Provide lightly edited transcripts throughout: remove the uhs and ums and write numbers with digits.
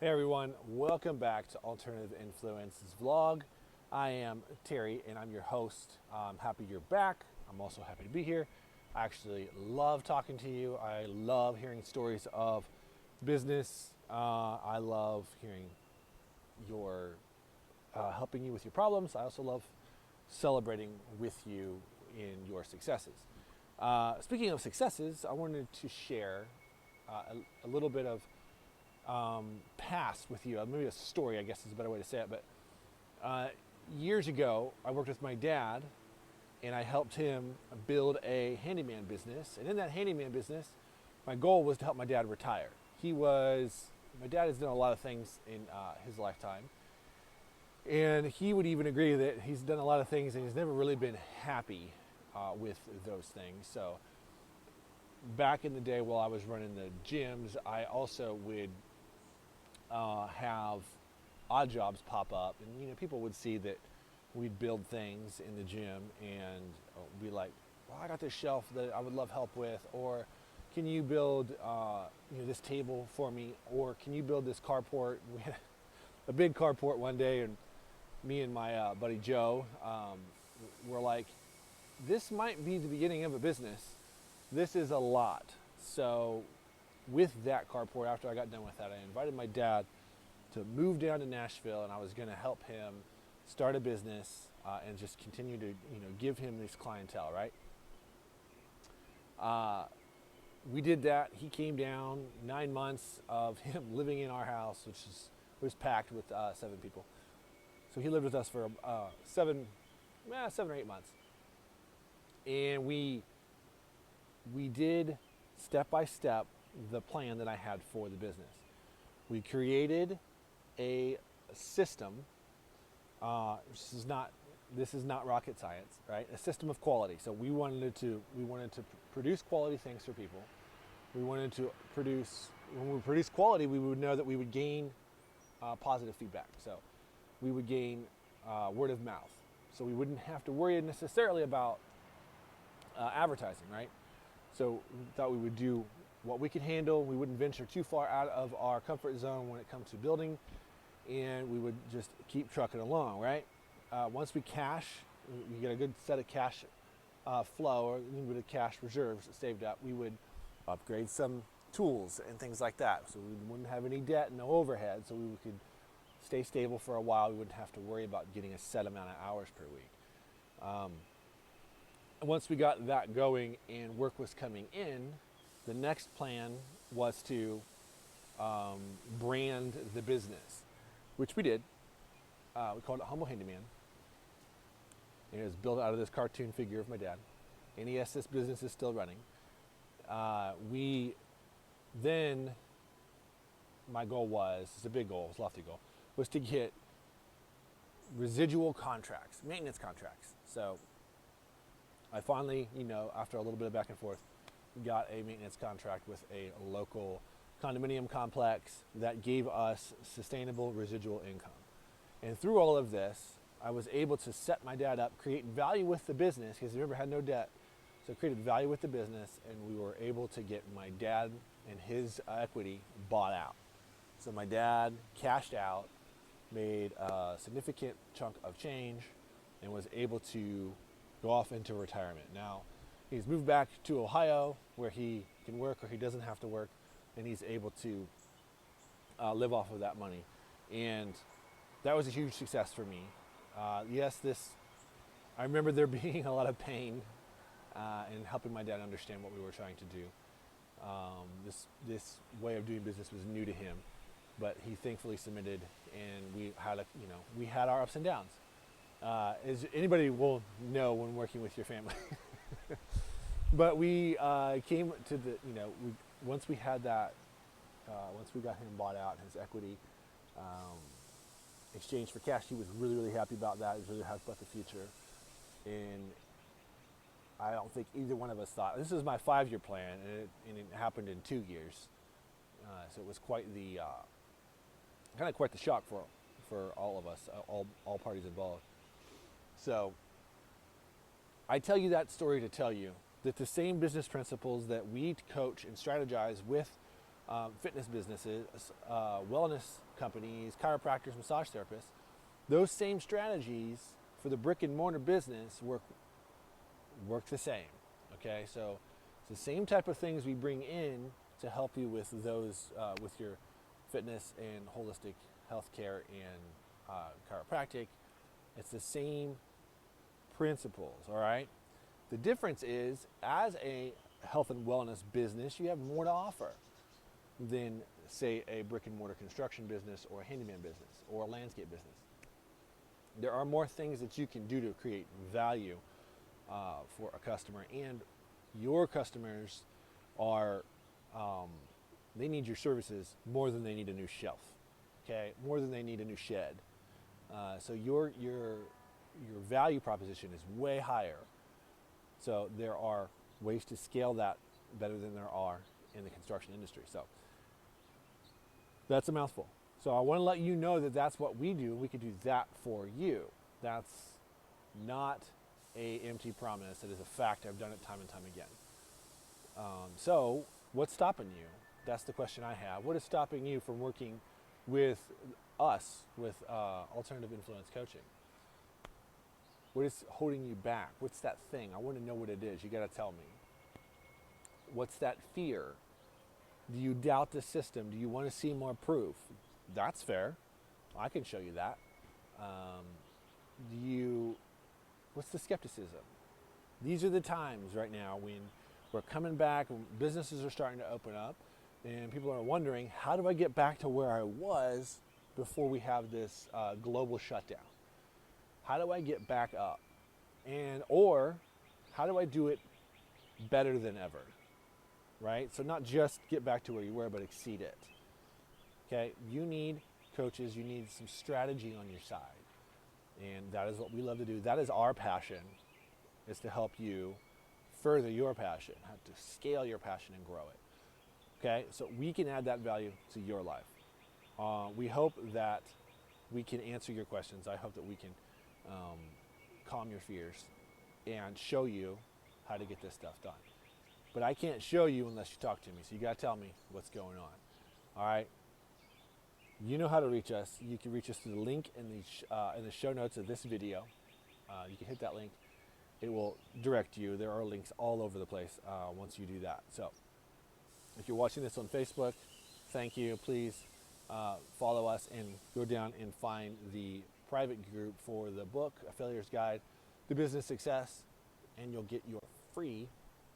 Hey everyone, welcome back to Alternative Influences Vlog. I am Terry and I'm your host. I'm happy you're back. I'm also happy to be here. I actually love talking to you. I love hearing stories of business. I love hearing your helping you with your problems. I also love celebrating with you in your successes. Speaking of successes, I wanted to share a little bit of past with you. Maybe a story, I guess is a better way to say it. But years ago, I worked with my dad, and I helped him build a handyman business. And in that handyman business, my goal was to help my dad retire. My dad has done a lot of things in his lifetime, and he would even agree that he's done a lot of things and he's never really been happy with those things. So back in the day while I was running the gyms, I also would have odd jobs pop up, and people would see that we'd build things in the gym and be like, well, I got this shelf that I would love help with, or can you build this table for me, or can you build this carport? We had a big carport one day, and me and my buddy Joe were like, this might be the beginning of a business. This is a lot. So with that carport, after I got done with that, I invited my dad to move down to Nashville, and I was going to help him start a business and just continue to give him this clientele, right? We did that. He came down. 9 months of him living in our house, which was packed with 7 people. So he lived with us for 7 or 8 months, and we did step by step the plan that I had for the business. We created a system. This is not rocket science, right? A system of quality. So we wanted to produce quality things for people. We wanted to produce, when we produce quality, we would know that we would gain positive feedback. So we would gain word of mouth. So we wouldn't have to worry necessarily about advertising, right? So we thought we would do what we could handle. We wouldn't venture too far out of our comfort zone when it comes to building, and we would just keep trucking along, right? Once we get a good set of cash flow, or with a cash reserves saved up, we would upgrade some tools and things like that. So we wouldn't have any debt, no overhead, so we could stay stable for a while. We wouldn't have to worry about getting a set amount of hours per week. Once we got that going and work was coming in, the next plan was to brand the business, which we did. We called it Humble Handyman. And it was built out of this cartoon figure of my dad. And yes, this business is still running. My goal was, it's a big goal, it's a lofty goal, was to get residual contracts, maintenance contracts. So I finally, after a little bit of back and forth, got a maintenance contract with a local condominium complex that gave us sustainable residual income. And through all of this, I was able to set my dad up, create value with the business, because remember, I had no debt. So I created value with the business, and we were able to get my dad and his equity bought out. So my dad cashed out, made a significant chunk of change, and was able to go off into retirement. Now, he's moved back to Ohio where he can work or he doesn't have to work, and he's able to live off of that money. And that was a huge success for me. I remember there being a lot of pain in helping my dad understand what we were trying to do. This way of doing business was new to him, but he thankfully submitted, and we had our ups and downs. As anybody will know when working with your family. But we came to once we had that, once we got him bought out, his equity exchanged for cash, he was really, really happy about that. He was really happy about the future. And I don't think either one of us thought, this is my 5-year plan, and it happened in 2 years. So it was quite the shock for all of us, all parties involved. So I tell you that story to tell you that the same business principles that we coach and strategize with fitness businesses, wellness companies, chiropractors, massage therapists, those same strategies for the brick and mortar business work the same. Okay, so it's the same type of things we bring in to help you with those, with your fitness and holistic healthcare and chiropractic. It's the same principles, all right? The difference is, as a health and wellness business, you have more to offer than, say, a brick and mortar construction business or a handyman business or a landscape business. There are more things that you can do to create value for a customer, and your customers are, they need your services more than they need a new shelf, okay? More than they need a new shed. So your value proposition is way higher. So there are ways to scale that better than there are in the construction industry. So that's a mouthful. So I want to let you know that that's what we do. We can do that for you. That's not a empty promise. It is a fact. I've done it time and time again. So what's stopping you? That's the question I have. What is stopping you from working with us, with alternative influence coaching? What is holding you back? What's that thing? I want to know what it is. You got to tell me. What's that fear? Do you doubt the system? Do you want to see more proof? That's fair. I can show you that. What's the skepticism? These are the times right now when we're coming back, when businesses are starting to open up, and people are wondering, how do I get back to where I was before we have this global shutdown? How do I get back up? Or how do I do it better than ever? Right? So not just get back to where you were, but exceed it. Okay? You need coaches, you need some strategy on your side. And that is what we love to do. That is our passion, is to help you further your passion, how to scale your passion and grow it. Okay? So we can add that value to your life. We hope that we can answer your questions. I hope that we can calm your fears and show you how to get this stuff done. But I can't show you unless you talk to me, so you got to tell me what's going on. All right? You know how to reach us. You can reach us through the link in the show notes of this video. You can hit that link. It will direct you. There are links all over the place once you do that. So if you're watching this on Facebook, thank you. Please follow us and go down and find the private group for the book, A Failure's Guide to Business Success, and you'll get your free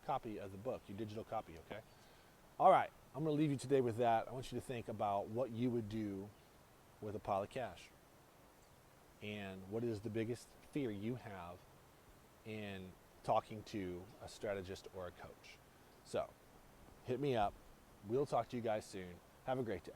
copy of the book, your digital copy, okay? All right, I'm going to leave you today with that. I want you to think about what you would do with a pile of cash. And what is the biggest fear you have in talking to a strategist or a coach? So, hit me up. We'll talk to you guys soon. Have a great day.